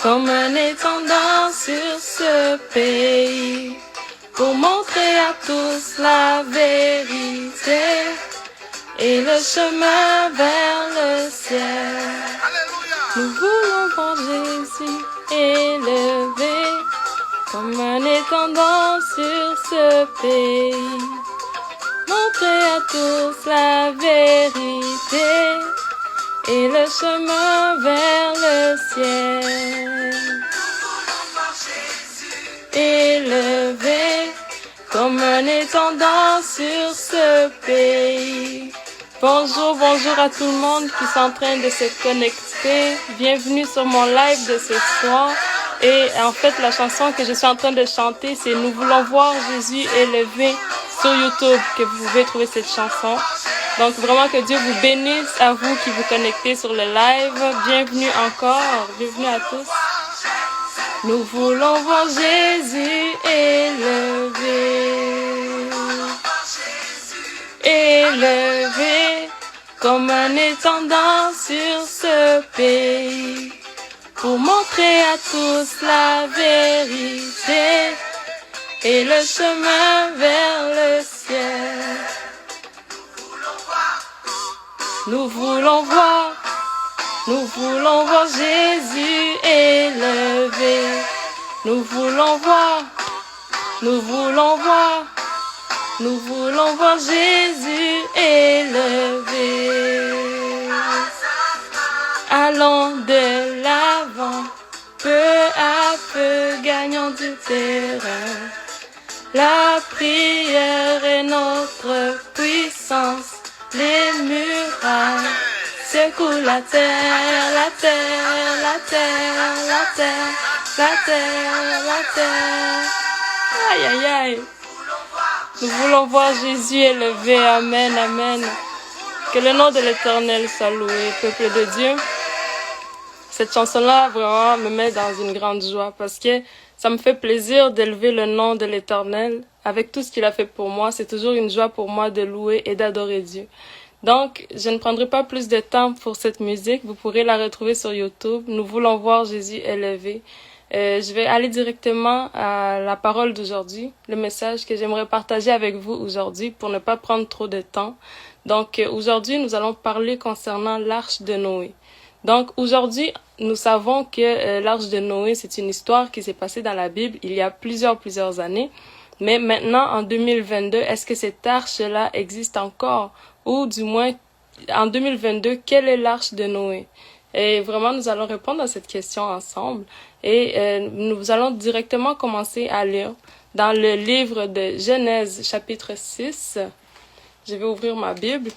comme un étendard sur ce pays, pour montrer à tous la vérité et le chemin vers le ciel. Nous voulons voir Jésus élevé, comme un étendard sur ce pays, montrer à tous la vérité et le chemin vers le ciel. Élevé, comme un étendard sur ce pays. Bonjour, bonjour à tout le monde qui sont en train de se connecter. Bienvenue sur mon live de ce soir. Et en fait, la chanson que je suis en train de chanter, c'est Nous voulons voir Jésus élevé sur YouTube, que vous pouvez trouver cette chanson. Donc vraiment que Dieu vous bénisse à vous qui vous connectez sur le live. Bienvenue encore, bienvenue à tous. Nous voulons voir Jésus élevé. Élevé comme un étendard sur ce pays, pour montrer à tous la vérité et le chemin vers le ciel. Nous voulons voir Jésus élevé. Nous voulons voir Jésus élevé. Allons de l'avant, peu à peu gagnons du terrain. La prière est notre puissance, les murailles secouent la terre, la terre, la terre, la terre, la terre, la terre. Aïe, aïe, aïe. Nous voulons voir Jésus élevé. Amen, amen. Que le nom de l'Éternel soit loué, peuple de Dieu. Cette chanson-là, vraiment, me met dans une grande joie parce que ça me fait plaisir d'élever le nom de l'Éternel. Avec tout ce qu'il a fait pour moi, c'est toujours une joie pour moi de louer et d'adorer Dieu. Donc, je ne prendrai pas plus de temps pour cette musique. Vous pourrez la retrouver sur YouTube. Nous voulons voir Jésus élevé. Je vais aller directement à la parole d'aujourd'hui, le message que j'aimerais partager avec vous aujourd'hui pour ne pas prendre trop de temps. Donc, aujourd'hui, nous allons parler concernant l'arche de Noé. Donc, aujourd'hui, nous savons que l'arche de Noé, c'est une histoire qui s'est passée dans la Bible il y a plusieurs années. Mais maintenant, en 2022, est-ce que cette arche-là existe encore? Ou du moins, en 2022, quelle est l'arche de Noé? Et vraiment, nous allons répondre à cette question ensemble. Et nous allons directement commencer à lire dans le livre de Genèse, chapitre 6. Je vais ouvrir ma Bible.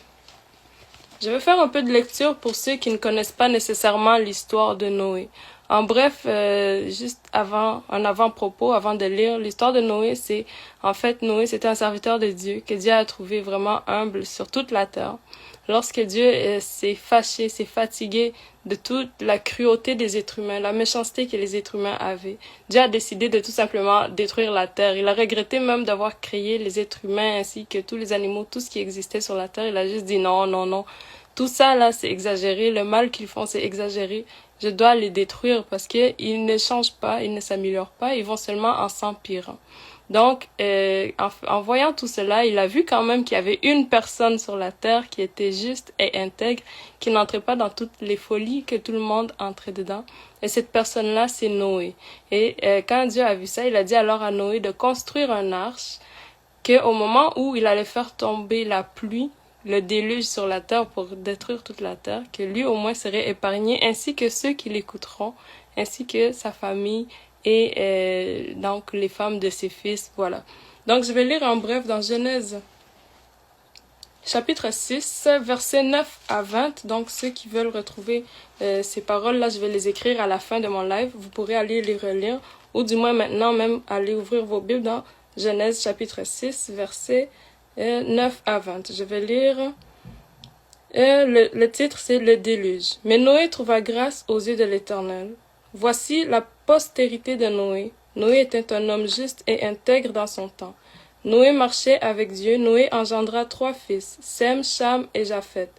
Je vais faire un peu de lecture pour ceux qui ne connaissent pas nécessairement l'histoire de Noé. En bref, juste un avant-propos, avant de lire, l'histoire de Noé, c'est, en fait, Noé, c'était un serviteur de Dieu, que Dieu a trouvé vraiment humble sur toute la terre. Lorsque Dieu s'est fâché, s'est fatigué de toute la cruauté des êtres humains, la méchanceté que les êtres humains avaient, Dieu a décidé de tout simplement détruire la terre. Il a regretté même d'avoir créé les êtres humains ainsi que tous les animaux, tout ce qui existait sur la terre. Il a juste dit non, non, non. Tout ça là, c'est exagéré. Le mal qu'ils font, c'est exagéré. Je dois les détruire parce que ils ne changent pas, ils ne s'améliorent pas, ils vont seulement en s'empirant. Donc, en voyant tout cela, il a vu quand même qu'il y avait une personne sur la terre qui était juste et intègre, qui n'entrait pas dans toutes les folies que tout le monde entrait dedans. Et cette personne-là, c'est Noé. Et quand Dieu a vu ça, il a dit alors à Noé de construire un arche, qu'au moment où il allait faire tomber la pluie, le déluge sur la terre pour détruire toute la terre, que lui au moins serait épargné, ainsi que ceux qui l'écouteront, ainsi que sa famille, et donc les femmes de ses fils, voilà. Donc je vais lire en bref dans Genèse chapitre 6, versets 9 à 20. Donc ceux qui veulent retrouver ces paroles-là, je vais les écrire à la fin de mon live. Vous pourrez aller les relire, ou du moins maintenant même aller ouvrir vos Bibles dans Genèse chapitre 6, versets 9 à 20. Je vais lire. Le titre, c'est Le déluge. Mais Noé trouva grâce aux yeux de l'Éternel. Voici la postérité de Noé. Noé était un homme juste et intègre dans son temps. Noé marchait avec Dieu. Noé engendra 3 fils, Sem, Cham et Japheth.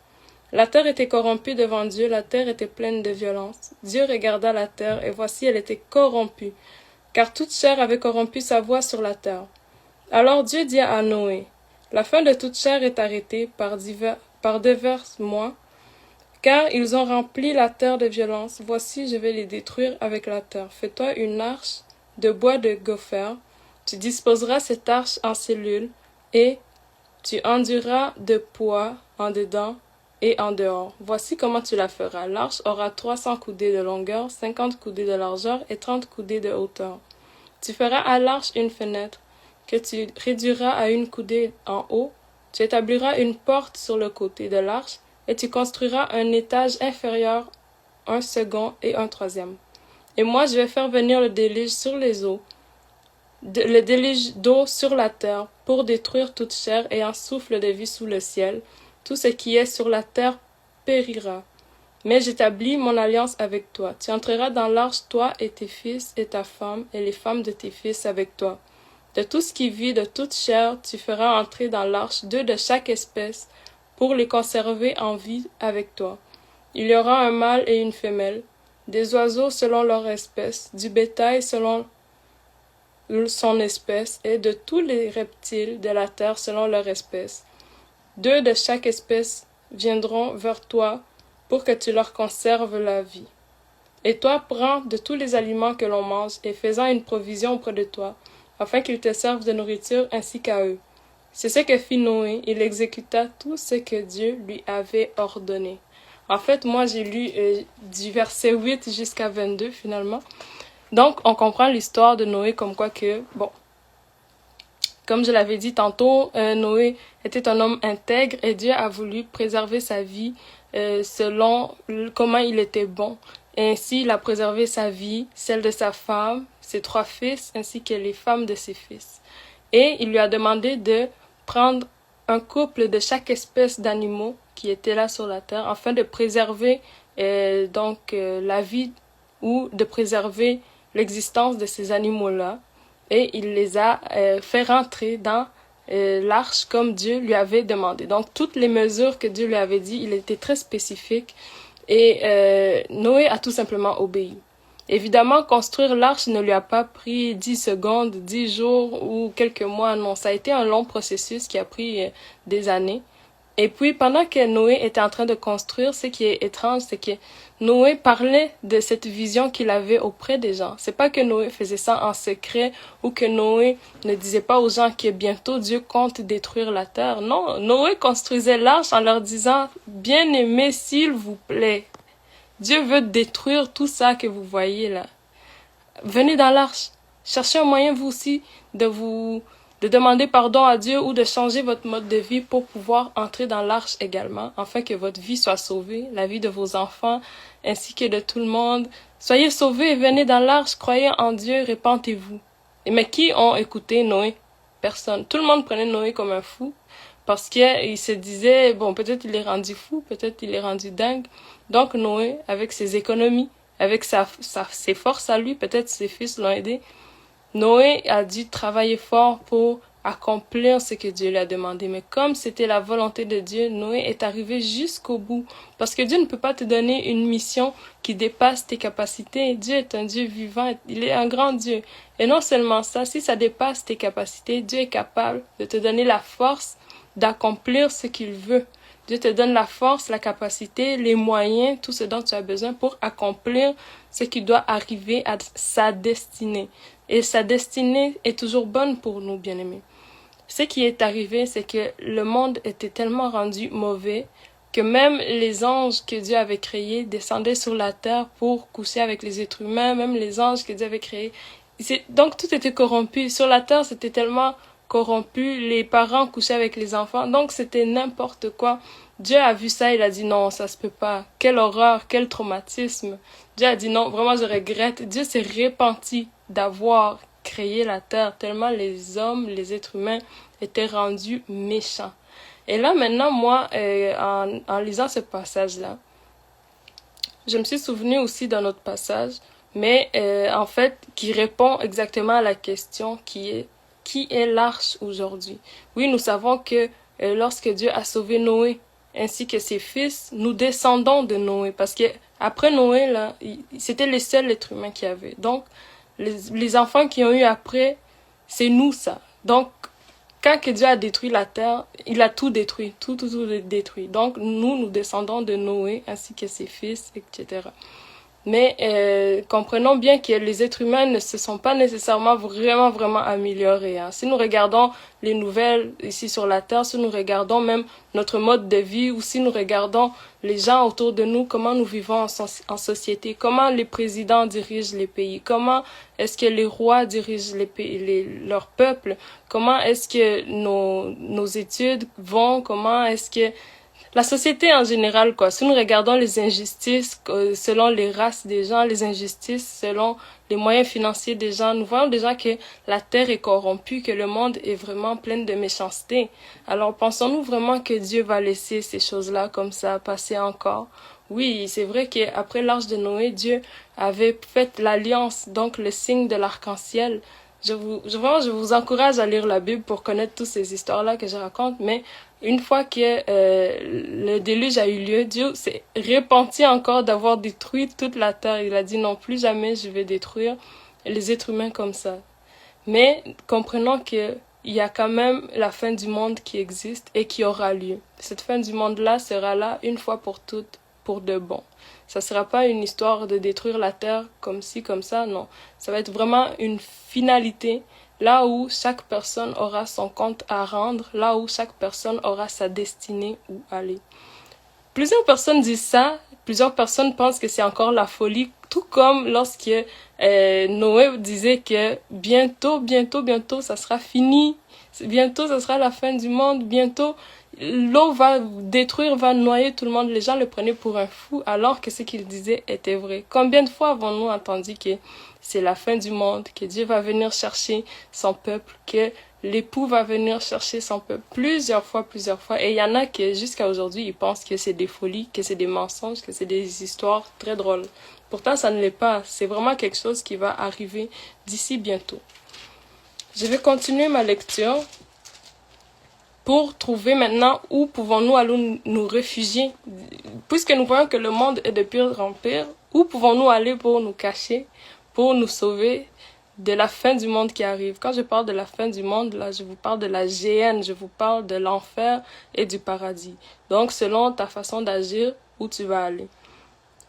La terre était corrompue devant Dieu, la terre était pleine de violence. Dieu regarda la terre, et voici elle était corrompue, car toute chair avait corrompu sa voie sur la terre. Alors Dieu dit à Noé, la fin de toute chair est arrêtée par divers mois, car ils ont rempli la terre de violence. Voici, je vais les détruire avec la terre. Fais-toi une arche de bois de gopher. Tu disposeras cette arche en cellules, et tu enduras de poids en dedans et en dehors. Voici comment tu la feras. L'arche aura 300 coudées de longueur, 50 coudées de largeur et 30 coudées de hauteur. Tu feras à l'arche une fenêtre, que tu réduiras à une coudée en haut. Tu établiras une porte sur le côté de l'arche, et tu construiras un étage inférieur, un second et un troisième. Et moi je vais faire venir le déluge sur les eaux, le déluge d'eau sur la terre, pour détruire toute chair ayant souffle de vie sous le ciel. Tout ce qui est sur la terre périra. Mais j'établis mon alliance avec toi. Tu entreras dans l'arche, toi et tes fils et ta femme, et les femmes de tes fils avec toi. De tout ce qui vit, de toute chair, tu feras entrer dans l'arche 2 de chaque espèce, pour les conserver en vie avec toi. Il y aura un mâle et une femelle, des oiseaux selon leur espèce, du bétail selon son espèce, et de tous les reptiles de la terre selon leur espèce. 2 de chaque espèce viendront vers toi pour que tu leur conserves la vie. Et toi, prends de tous les aliments que l'on mange et fais-en une provision auprès de toi, afin qu'ils te servent de nourriture ainsi qu'à eux. C'est ce que fit Noé, il exécuta tout ce que Dieu lui avait ordonné. En fait, moi j'ai lu du verset 8 jusqu'à 22 finalement. Donc, on comprend l'histoire de Noé comme quoi que, bon, comme je l'avais dit tantôt, Noé était un homme intègre et Dieu a voulu préserver sa vie selon comment il était bon. Et ainsi, il a préservé sa vie, celle de sa femme, ses 3 fils, ainsi que les femmes de ses fils. Et il lui a demandé de prendre un couple de chaque espèce d'animaux qui était là sur la terre, afin de préserver la vie ou de préserver l'existence de ces animaux-là. Et il les a fait rentrer dans l'arche comme Dieu lui avait demandé. Donc, toutes les mesures que Dieu lui avait dit, il était très spécifique. Et Noé a tout simplement obéi. Évidemment, construire l'arche ne lui a pas pris 10 secondes, 10 jours ou quelques mois. Non, ça a été un long processus qui a pris des années. Et puis, pendant que Noé était en train de construire, ce qui est étrange, c'est que Noé parlait de cette vision qu'il avait auprès des gens. C'est pas que Noé faisait ça en secret ou que Noé ne disait pas aux gens que bientôt Dieu compte détruire la terre. Non, Noé construisait l'arche en leur disant « Bien-aimés, s'il vous plaît, Dieu veut détruire tout ça que vous voyez là. Venez dans l'arche. Cherchez un moyen, vous aussi, de demander pardon à Dieu ou de changer votre mode de vie pour pouvoir entrer dans l'arche également, afin que votre vie soit sauvée, la vie de vos enfants, ainsi que de tout le monde. Soyez sauvés et venez dans l'arche, croyez en Dieu, répentez-vous. Mais qui ont écouté Noé? Personne. Tout le monde prenait Noé comme un fou, parce qu'il se disait, bon, peut-être il est rendu fou, peut-être il est rendu dingue. Donc Noé, avec ses économies, avec ses forces à lui, peut-être ses fils l'ont aidé, Noé a dû travailler fort pour accomplir ce que Dieu lui a demandé. Mais comme c'était la volonté de Dieu, Noé est arrivé jusqu'au bout. Parce que Dieu ne peut pas te donner une mission qui dépasse tes capacités. Dieu est un Dieu vivant, il est un grand Dieu. Et non seulement ça, si ça dépasse tes capacités, Dieu est capable de te donner la force d'accomplir ce qu'il veut. Dieu te donne la force, la capacité, les moyens, tout ce dont tu as besoin pour accomplir ce qui doit arriver à sa destinée. Et sa destinée est toujours bonne pour nous, bien-aimés. Ce qui est arrivé, c'est que le monde était tellement rendu mauvais que même les anges que Dieu avait créés descendaient sur la terre pour coucher avec les êtres humains, même les anges que Dieu avait créés. Donc tout était corrompu. Sur la terre, c'était tellement corrompu, les parents couchaient avec les enfants, donc c'était n'importe quoi. Dieu a vu ça, il a dit non, ça se peut pas. Quelle horreur, quel traumatisme. Dieu a dit non, vraiment je regrette. Dieu s'est repenti d'avoir créé la terre, tellement les hommes, les êtres humains étaient rendus méchants. Et là maintenant, moi, en lisant ce passage-là, je me suis souvenu aussi d'un autre passage, mais en fait, qui répond exactement à la question qui est l'arche aujourd'hui? Oui, nous savons que lorsque Dieu a sauvé Noé, ainsi que ses fils, nous descendons de Noé. Parce que après Noé, là, c'était les seuls êtres humains qu'il y avait. Donc, les enfants qui ont eu après, c'est nous, ça. Donc, quand que Dieu a détruit la terre, il a tout détruit, tout détruit. Donc, nous descendons de Noé, ainsi que ses fils, etc. Mais comprenons bien que les êtres humains ne se sont pas nécessairement vraiment améliorés. Hein. Si nous regardons les nouvelles ici sur la Terre, si nous regardons même notre mode de vie, ou si nous regardons les gens autour de nous, comment nous vivons en société, comment les présidents dirigent les pays, comment est-ce que les rois dirigent les pays, leur peuple, comment est-ce que nos études vont, comment est-ce que la société en général, quoi. Si nous regardons les injustices selon les races des gens, les injustices selon les moyens financiers des gens, nous voyons déjà que la terre est corrompue, que le monde est vraiment plein de méchanceté. Alors, pensons-nous vraiment que Dieu va laisser ces choses-là comme ça passer encore? Oui, c'est vrai qu'après l'arche de Noé, Dieu avait fait l'alliance, donc le signe de l'arc-en-ciel. Je vous encourage à lire la Bible pour connaître toutes ces histoires-là que je raconte, mais une fois que le déluge a eu lieu, Dieu s'est repenti encore d'avoir détruit toute la terre. Il a dit non, plus jamais je vais détruire les êtres humains comme ça. Mais comprenons qu'il y a quand même la fin du monde qui existe et qui aura lieu. Cette fin du monde-là sera là une fois pour toutes, pour de bon. Ça sera pas une histoire de détruire la terre comme ci, comme ça, non. Ça va être vraiment une finalité, là où chaque personne aura son compte à rendre, là où chaque personne aura sa destinée où aller. Plusieurs personnes disent ça, plusieurs personnes pensent que c'est encore la folie, tout comme lorsque Noé disait que bientôt, ça sera fini, bientôt ça sera la fin du monde, bientôt l'eau va détruire, va noyer tout le monde. Les gens le prenaient pour un fou alors que ce qu'il disait était vrai. Combien de fois avons-nous entendu que c'est la fin du monde, que Dieu va venir chercher son peuple, que l'époux va venir chercher son peuple plusieurs fois. Et il y en a qui, jusqu'à aujourd'hui, ils pensent que c'est des folies, que c'est des mensonges, que c'est des histoires très drôles. Pourtant, ça ne l'est pas. C'est vraiment quelque chose qui va arriver d'ici bientôt. Je vais continuer ma lecture pour trouver maintenant où pouvons-nous aller nous réfugier. Puisque nous voyons que le monde est de pire en pire, où pouvons-nous aller pour nous cacher, pour nous sauver de la fin du monde qui arrive. Quand je parle de la fin du monde, là, je vous parle de la géhenne, je vous parle de l'enfer et du paradis. Donc, selon ta façon d'agir, où tu vas aller.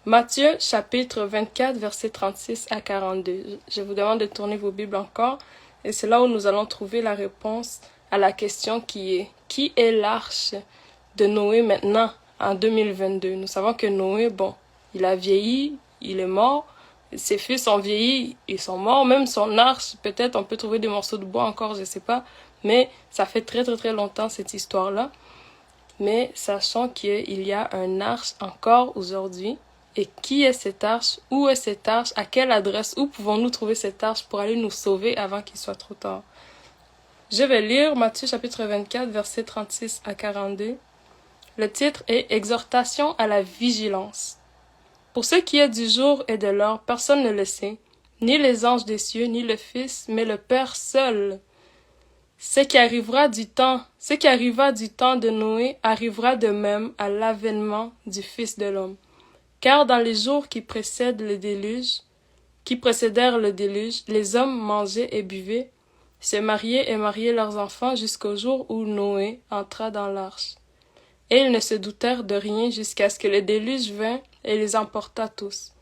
Matthieu, chapitre 24, versets 36 à 42. Je vous demande de tourner vos Bibles encore, et c'est là où nous allons trouver la réponse à la question qui est l'arche de Noé maintenant, en 2022. Nous savons que Noé, bon, il a vieilli, il est mort, ses fils ont vieilli, ils sont morts, même son arche, peut-être on peut trouver des morceaux de bois encore, je sais pas, mais ça fait très longtemps cette histoire-là. Mais sachant qu'il y a un arche encore aujourd'hui, et qui est cette arche? Où est cette arche? À quelle adresse? Où pouvons-nous trouver cette arche pour aller nous sauver avant qu'il soit trop tard? Je vais lire Matthieu chapitre 24, versets 36 à 42. Le titre est « Exhortation à la vigilance ». Pour ce qui est du jour et de l'heure, personne ne le sait, ni les anges des cieux, ni le Fils, mais le Père seul. Ce qui arriva du temps de Noé arrivera de même à l'avènement du Fils de l'homme. Car dans les jours qui précédèrent le déluge, les hommes mangeaient et buvaient, se mariaient et mariaient leurs enfants jusqu'au jour où Noé entra dans l'arche. Et ils ne se doutèrent de rien jusqu'à ce que le déluge vînt et les emporta tous.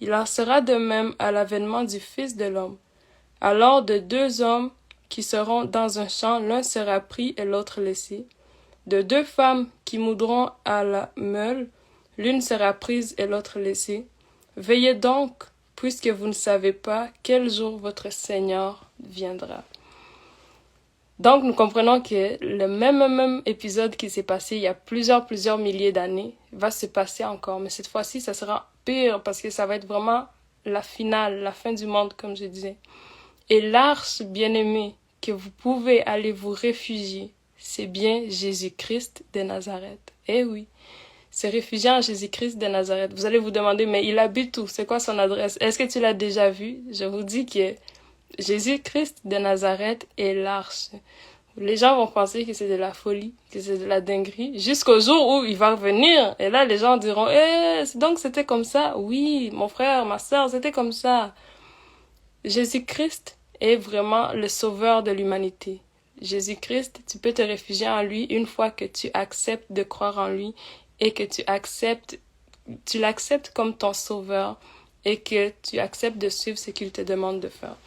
Il en sera de même à l'avènement du Fils de l'homme. Alors de deux hommes qui seront dans un champ, l'un sera pris et l'autre laissé. De deux femmes qui moudront à la meule, l'une sera prise et l'autre laissée. Veillez donc, puisque vous ne savez pas quel jour votre Seigneur viendra. Donc, nous comprenons que le même épisode qui s'est passé il y a plusieurs milliers d'années va se passer encore. Mais cette fois-ci, ça sera pire parce que ça va être vraiment la finale, la fin du monde, comme je disais. Et l'arche bien-aimée que vous pouvez aller vous réfugier, c'est bien Jésus-Christ de Nazareth. Eh oui, se réfugier en Jésus-Christ de Nazareth. Vous allez vous demander, mais il habite où? C'est quoi son adresse? Est-ce que tu l'as déjà vu? Je vous dis que Jésus-Christ de Nazareth est l'arche. Les gens vont penser que c'est de la folie, que c'est de la dinguerie, jusqu'au jour où il va revenir. Et là, les gens diront, donc c'était comme ça. Oui, mon frère, ma sœur, c'était comme ça. Jésus-Christ est vraiment le sauveur de l'humanité. Jésus-Christ, tu peux te réfugier en lui une fois que tu acceptes de croire en lui et que tu l'acceptes comme ton sauveur et que tu acceptes de suivre ce qu'il te demande de faire.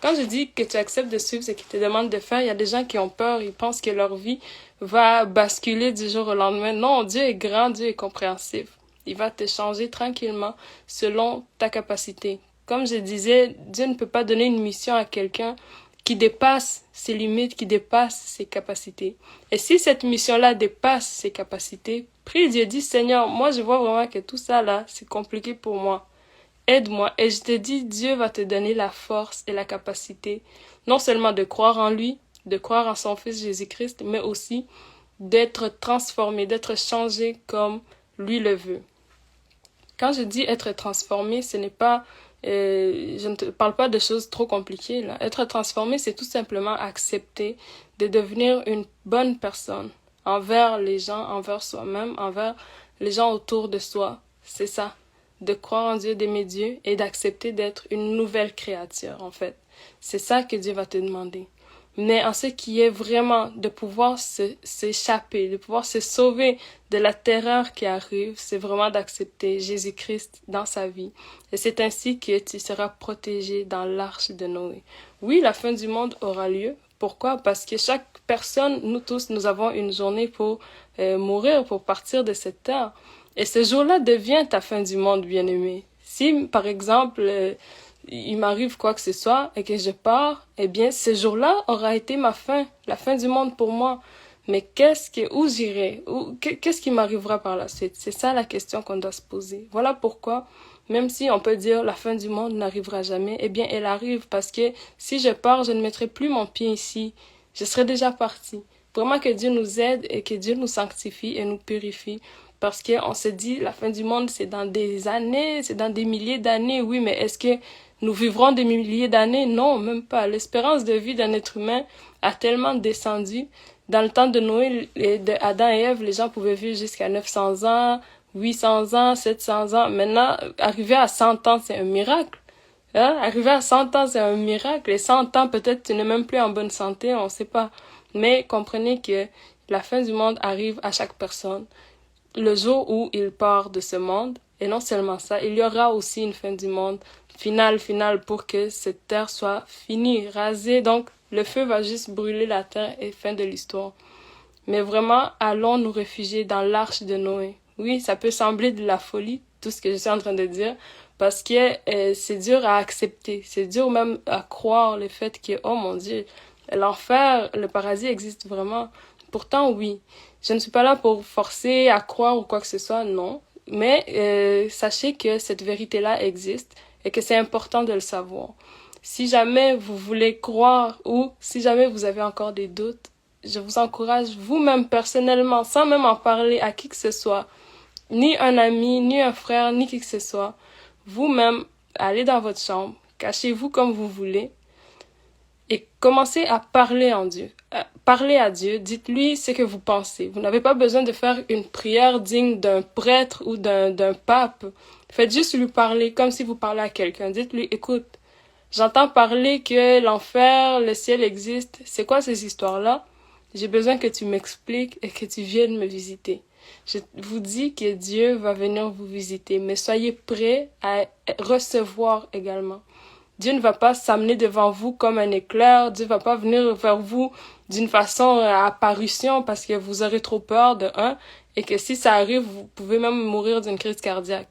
Quand je dis que tu acceptes de suivre ce qu'il te demande de faire, il y a des gens qui ont peur, ils pensent que leur vie va basculer du jour au lendemain. Non, Dieu est grand, Dieu est compréhensif. Il va te changer tranquillement selon ta capacité. Comme je disais, Dieu ne peut pas donner une mission à quelqu'un qui dépasse ses limites, qui dépasse ses capacités. Et si cette mission-là dépasse ses capacités, prie Dieu, dis Seigneur, moi je vois vraiment que tout ça là, c'est compliqué pour moi. Aide-moi. Et je te dis, Dieu va te donner la force et la capacité, non seulement de croire en lui, de croire en son Fils Jésus-Christ, mais aussi d'être transformé, d'être changé comme lui le veut. Quand je dis être transformé, ce n'est pas, je ne te parle pas de choses trop compliquées, là. Être transformé, c'est tout simplement accepter de devenir une bonne personne envers les gens, envers soi-même, envers les gens autour de soi. C'est ça. De croire en Dieu, d'aimer Dieu et d'accepter d'être une nouvelle créature, en fait. C'est ça que Dieu va te demander. Mais en ce qui est vraiment de pouvoir s'échapper, de pouvoir se sauver de la terreur qui arrive, c'est vraiment d'accepter Jésus-Christ dans sa vie. Et c'est ainsi que tu seras protégé dans l'arche de Noé. Oui, la fin du monde aura lieu. Pourquoi? Parce que chaque personne, nous tous, nous avons une journée pour mourir, pour partir de cette terre. Et ce jour-là devient ta fin du monde, bien-aimé. Si, par exemple, il m'arrive quoi que ce soit et que je pars, eh bien, ce jour-là aura été ma fin, la fin du monde pour moi. Mais où j'irai? Qu'est-ce qui m'arrivera par la suite? C'est ça la question qu'on doit se poser. Voilà pourquoi, même si on peut dire la fin du monde n'arrivera jamais, eh bien, elle arrive parce que si je pars, je ne mettrai plus mon pied ici. Je serai déjà parti. Vraiment que Dieu nous aide et que Dieu nous sanctifie et nous purifie. Parce qu'on se dit, la fin du monde, c'est dans des années, c'est dans des milliers d'années. Oui, mais est-ce que nous vivrons des milliers d'années? Non, même pas. L'espérance de vie d'un être humain a tellement descendu. Dans le temps de Noé et de Adam et Ève, les gens pouvaient vivre jusqu'à 900 ans, 800 ans, 700 ans. Maintenant, arriver à 100 ans, c'est un miracle. Hein? Arriver à 100 ans, c'est un miracle. Et 100 ans, peut-être, tu n'es même plus en bonne santé, on ne sait pas. Mais comprenez que la fin du monde arrive à chaque personne. Le jour où il part de ce monde, et non seulement ça, il y aura aussi une fin du monde finale pour que cette terre soit finie, rasée. Donc, le feu va juste brûler la terre et fin de l'histoire. Mais vraiment, allons nous réfugier dans l'arche de Noé. Oui, ça peut sembler de la folie, tout ce que je suis en train de dire, parce que c'est dur à accepter. C'est dur même à croire le fait que, oh mon Dieu, l'enfer, le paradis existe vraiment. Pourtant, oui. Je ne suis pas là pour forcer à croire ou quoi que ce soit, non. Mais sachez que cette vérité-là existe et que c'est important de le savoir. Si jamais vous voulez croire ou si jamais vous avez encore des doutes, je vous encourage vous-même personnellement, sans même en parler à qui que ce soit, ni un ami, ni un frère, ni qui que ce soit, vous-même, allez dans votre chambre, cachez-vous comme vous voulez et commencez à parler en Dieu. Parlez à Dieu, dites-lui ce que vous pensez. Vous n'avez pas besoin de faire une prière digne d'un prêtre ou d'un pape. Faites juste lui parler comme si vous parlez à quelqu'un. Dites-lui, écoute, j'entends parler que l'enfer, le ciel existe. C'est quoi ces histoires-là? J'ai besoin que tu m'expliques et que tu viennes me visiter. Je vous dis que Dieu va venir vous visiter, mais soyez prêts à recevoir également. Dieu ne va pas s'amener devant vous comme un éclair. Dieu ne va pas venir vers vous d'une façon à apparition parce que vous aurez trop peur de un et que si ça arrive, vous pouvez même mourir d'une crise cardiaque.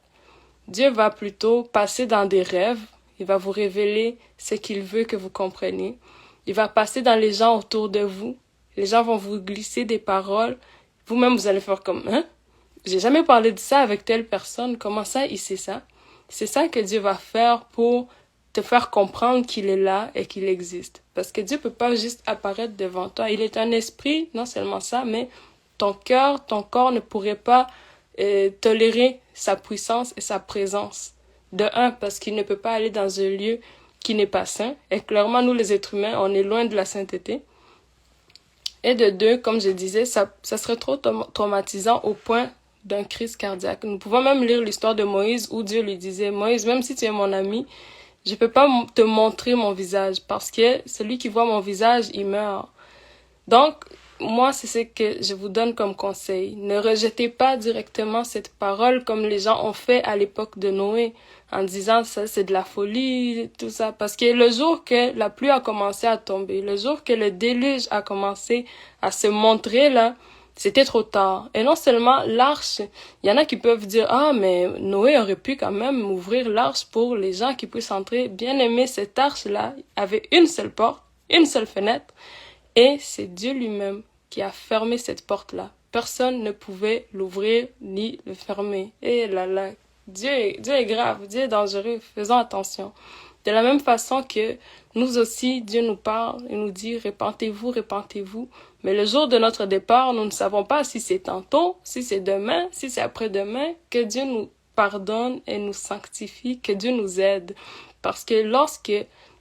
Dieu va plutôt passer dans des rêves. Il va vous révéler ce qu'il veut que vous compreniez. Il va passer dans les gens autour de vous. Les gens vont vous glisser des paroles. Vous-même, vous allez faire comme, hein? J'ai jamais parlé de ça avec telle personne. Comment ça, il sait ça? C'est ça que Dieu va faire pour te faire comprendre qu'il est là et qu'il existe. Parce que Dieu peut pas juste apparaître devant toi. Il est un esprit, non seulement ça, mais ton cœur, ton corps ne pourrait pas tolérer sa puissance et sa présence. De un, parce qu'il ne peut pas aller dans un lieu qui n'est pas saint. Et clairement, nous, les êtres humains, on est loin de la sainteté. Et de deux, comme je disais, ça serait trop traumatisant au point d'un crise cardiaque. Nous pouvons même lire l'histoire de Moïse où Dieu lui disait, Moïse, même si tu es mon ami, je peux pas te montrer mon visage parce que celui qui voit mon visage, il meurt. Donc, moi, c'est ce que je vous donne comme conseil. Ne rejetez pas directement cette parole comme les gens ont fait à l'époque de Noé, en disant ça c'est de la folie, tout ça. Parce que le jour que la pluie a commencé à tomber, le jour que le déluge a commencé à se montrer là, c'était trop tard. Et non seulement l'arche, il y en a qui peuvent dire, ah, mais Noé aurait pu quand même ouvrir l'arche pour les gens qui puissent entrer. Bien aimé, cette arche-là avait une seule porte, une seule fenêtre, et c'est Dieu lui-même qui a fermé cette porte-là. Personne ne pouvait l'ouvrir ni le fermer. Et là là, Dieu est grave, Dieu est dangereux, faisons attention. De la même façon que nous aussi, Dieu nous parle et nous dit, répentez-vous, répentez-vous. Mais le jour de notre départ, nous ne savons pas si c'est tantôt, si c'est demain, si c'est après-demain, que Dieu nous pardonne et nous sanctifie, que Dieu nous aide. Parce que lorsque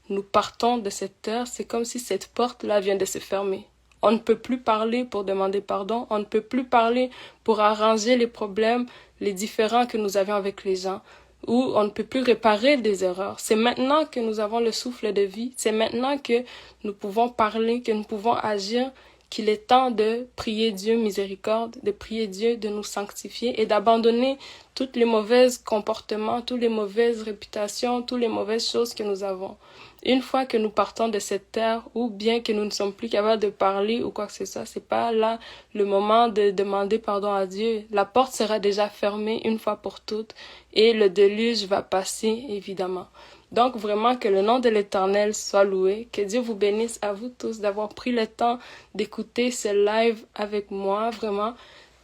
nous partons de cette terre, c'est comme si cette porte-là vient de se fermer. On ne peut plus parler pour demander pardon, on ne peut plus parler pour arranger les problèmes, les différends que nous avions avec les gens, ou on ne peut plus réparer des erreurs. C'est maintenant que nous avons le souffle de vie, c'est maintenant que nous pouvons parler, que nous pouvons agir, qu'il est temps de prier Dieu miséricorde, de prier Dieu de nous sanctifier et d'abandonner tous les mauvais comportements, toutes les mauvaises réputations, toutes les mauvaises choses que nous avons. Une fois que nous partons de cette terre, ou bien que nous ne sommes plus capables de parler ou quoi que ce soit, c'est pas là le moment de demander pardon à Dieu. La porte sera déjà fermée une fois pour toutes et le déluge va passer, évidemment. Donc vraiment que le nom de l'Éternel soit loué, que Dieu vous bénisse à vous tous d'avoir pris le temps d'écouter ce live avec moi, vraiment.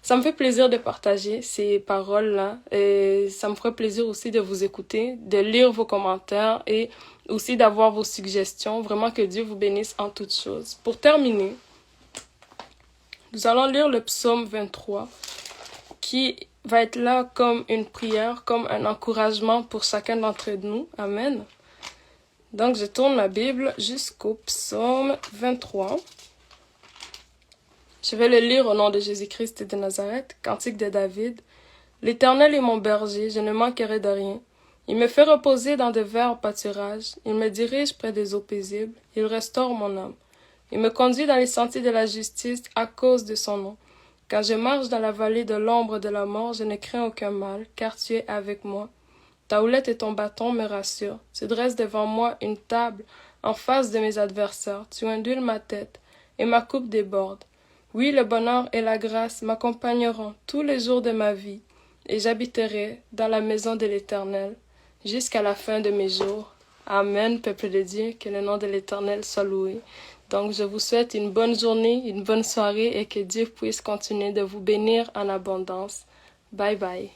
Ça me fait plaisir de partager ces paroles-là et ça me ferait plaisir aussi de vous écouter, de lire vos commentaires et aussi d'avoir vos suggestions. Vraiment que Dieu vous bénisse en toutes choses. Pour terminer, nous allons lire le psaume 23 qui va être là comme une prière, comme un encouragement pour chacun d'entre nous. Amen. Donc, je tourne ma Bible jusqu'au psaume 23. Je vais le lire au nom de Jésus-Christ de Nazareth, cantique de David. L'Éternel est mon berger, je ne manquerai de rien. Il me fait reposer dans de verts pâturages. Il me dirige près des eaux paisibles. Il restaure mon âme. Il me conduit dans les sentiers de la justice à cause de son nom. Quand je marche dans la vallée de l'ombre de la mort, je ne crains aucun mal, car tu es avec moi. Ta houlette et ton bâton me rassurent. Tu dresses devant moi une table en face de mes adversaires. Tu induis ma tête, et ma coupe déborde. Oui, le bonheur et la grâce m'accompagneront tous les jours de ma vie, et j'habiterai dans la maison de l'Éternel jusqu'à la fin de mes jours. Amen, peuple de Dieu, que le nom de l'Éternel soit loué. Donc, je vous souhaite une bonne journée, une bonne soirée et que Dieu puisse continuer de vous bénir en abondance. Bye bye.